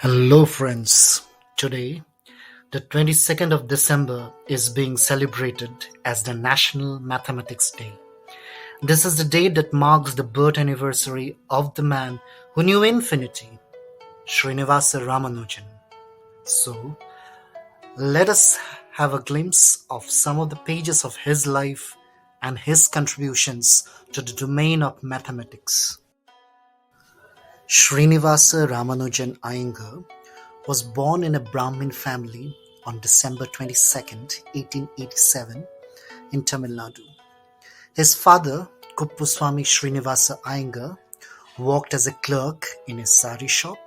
Hello friends, today the 22nd of December is being celebrated as the National Mathematics Day. This is the day that marks the birth anniversary of the man who knew infinity, Srinivasa Ramanujan. So, let us have a glimpse of some of the pages of his life and his contributions to the domain of mathematics. Srinivasa Ramanujan Iyengar was born in a Brahmin family on December 22nd, 1887 in Tamil Nadu. His father, Kuppuswamy Srinivasa Iyengar, worked as a clerk in a sari shop,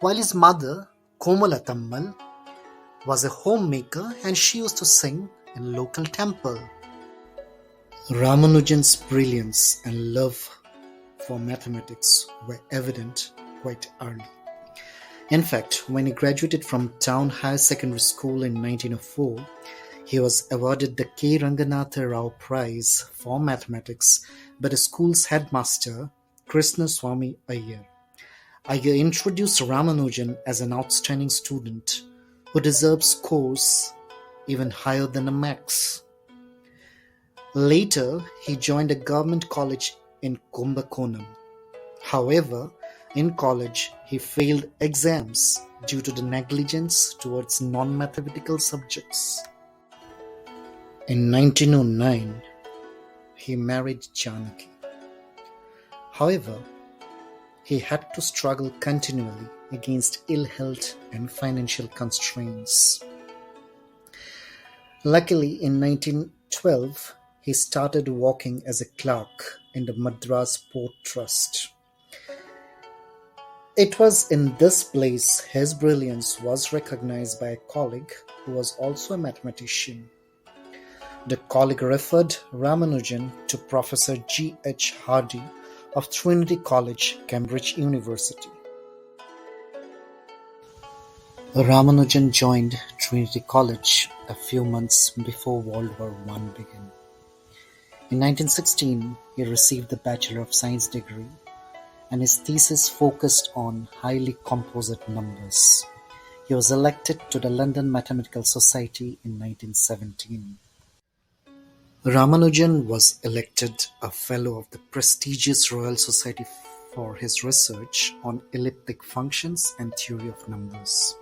while his mother, Komala Tammal, was a homemaker and she used to sing in local temple. Ramanujan's brilliance and love for mathematics were evident quite early. In fact, when he graduated from Town Higher Secondary School in 1904, he was awarded the K. Ranganatha Rao Prize for Mathematics by the school's headmaster, Krishna Swami Iyer. Iyer introduced Ramanujan as an outstanding student who deserves scores even higher than a max. Later, he joined a government college in Kumbakonam. However, in college, he failed exams due to the negligence towards non-mathematical subjects. In 1909, he married Janaki. However, he had to struggle continually against ill health and financial constraints. Luckily, in 1912, he started working as a clerk in the Madras Port Trust. It was in this place his brilliance was recognized by a colleague who was also a mathematician. The colleague referred Ramanujan to Professor G. H. Hardy of Trinity College, Cambridge University. Ramanujan joined Trinity College a few months before World War I began. In 1916, he received the Bachelor of Science degree, and his thesis focused on highly composite numbers. He was elected to the London Mathematical Society in 1917. Ramanujan was elected a Fellow of the prestigious Royal Society for his research on elliptic functions and theory of numbers.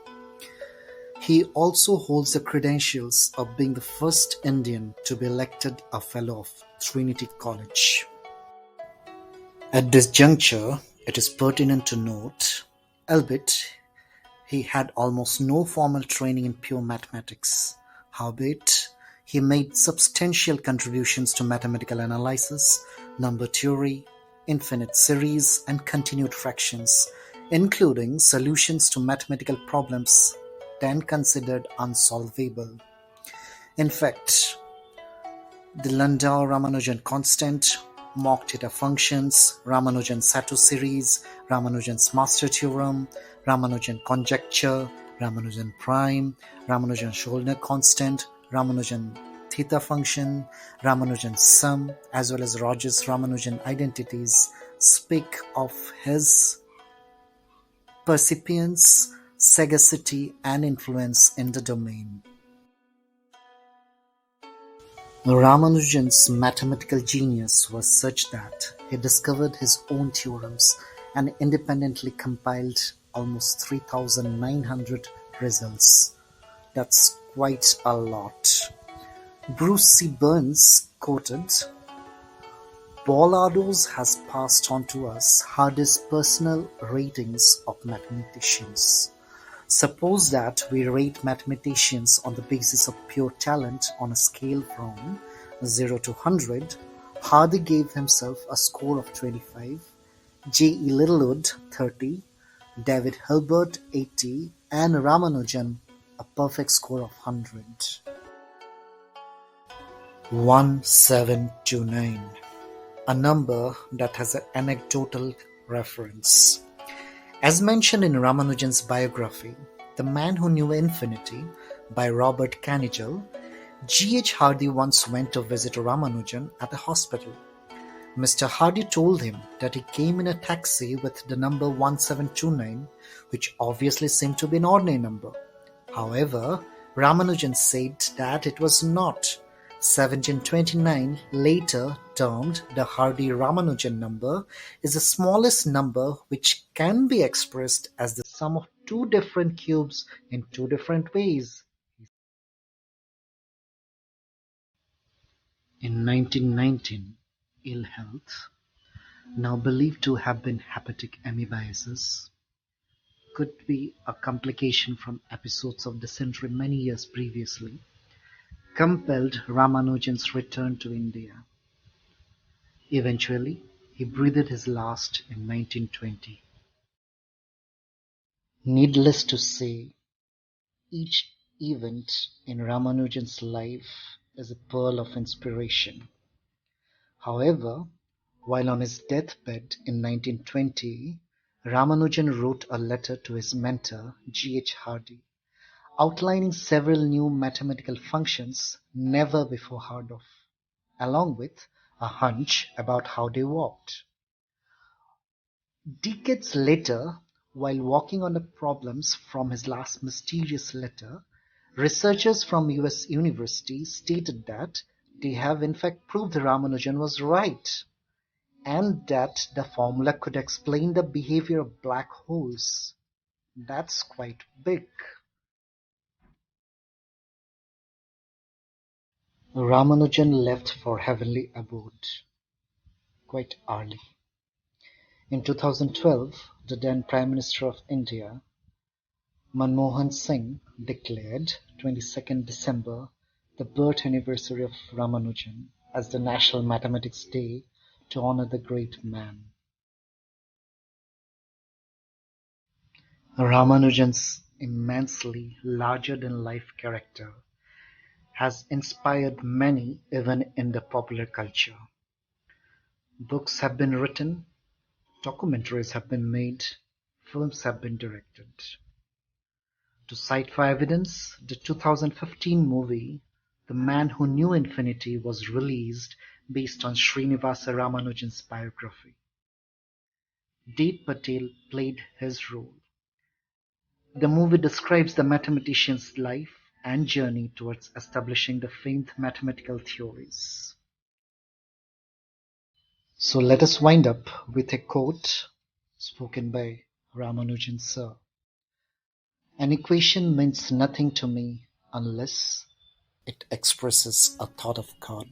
He also holds the credentials of being the first Indian to be elected a Fellow of Trinity College. At this juncture, it is pertinent to note, albeit he had almost no formal training in pure mathematics, howbeit he made substantial contributions to mathematical analysis, number theory, infinite series, and continued fractions, including solutions to mathematical problems then considered unsolvable. In fact, the Landau-Ramanujan constant, mock theta functions, Ramanujan-Sato series, Ramanujan's master theorem, Ramanujan conjecture, Ramanujan prime, Ramanujan-Schoellner constant, Ramanujan theta function, Ramanujan sum, as well as Rogers-Ramanujan identities speak of his percipience, sagacity, and influence in the domain. Ramanujan's mathematical genius was such that he discovered his own theorems and independently compiled almost 3,900 results. That's quite a lot. Bruce C. Burns quoted, "Bollardos has passed on to us Hardy's personal ratings of mathematicians. Suppose that we rate mathematicians on the basis of pure talent on a scale from 0 to 100, Hardy gave himself a score of 25, J. E. Littlewood 30, David Hilbert 80, and Ramanujan a perfect score of 100. 1729, a number that has an anecdotal reference. As mentioned in Ramanujan's biography, The Man Who Knew Infinity by Robert Canigel, G. H. Hardy once went to visit Ramanujan at the hospital. Mr. Hardy told him that he came in a taxi with the number 1729, which obviously seemed to be an ordinary number. However, Ramanujan said that it was not. 1729, later termed the Hardy-Ramanujan number, is the smallest number which can be expressed as the sum of two different cubes in two different ways. In 1919, ill health, now believed to have been hepatic amoebiasis, could be a complication from episodes of dysentery many years previously, compelled Ramanujan's return to India. Eventually, he breathed his last in 1920. Needless to say, each event in Ramanujan's life is a pearl of inspiration. However, while on his deathbed in 1920, Ramanujan wrote a letter to his mentor G. H. Hardy, outlining several new mathematical functions never before heard of, along with a hunch about how they worked. Decades later, while working on the problems from his last mysterious letter, researchers from US universities stated that they have in fact proved Ramanujan was right, and that the formula could explain the behavior of black holes. That's quite big. Ramanujan left for heavenly abode quite early. In 2012, the then Prime Minister of India, Manmohan Singh, declared 22nd December the birth anniversary of Ramanujan as the National Mathematics Day to honor the great man. Ramanujan's immensely larger-than-life character has inspired many even in the popular culture. Books have been written, documentaries have been made, films have been directed. To cite for evidence, the 2015 movie "The Man Who Knew Infinity" was released based on Srinivasa Ramanujan's biography. Dev Patel played his role. The movie describes the mathematician's life and journey towards establishing the famed mathematical theories. So let us wind up with a quote spoken by Ramanujan sir. An equation means nothing to me unless it expresses a thought of God.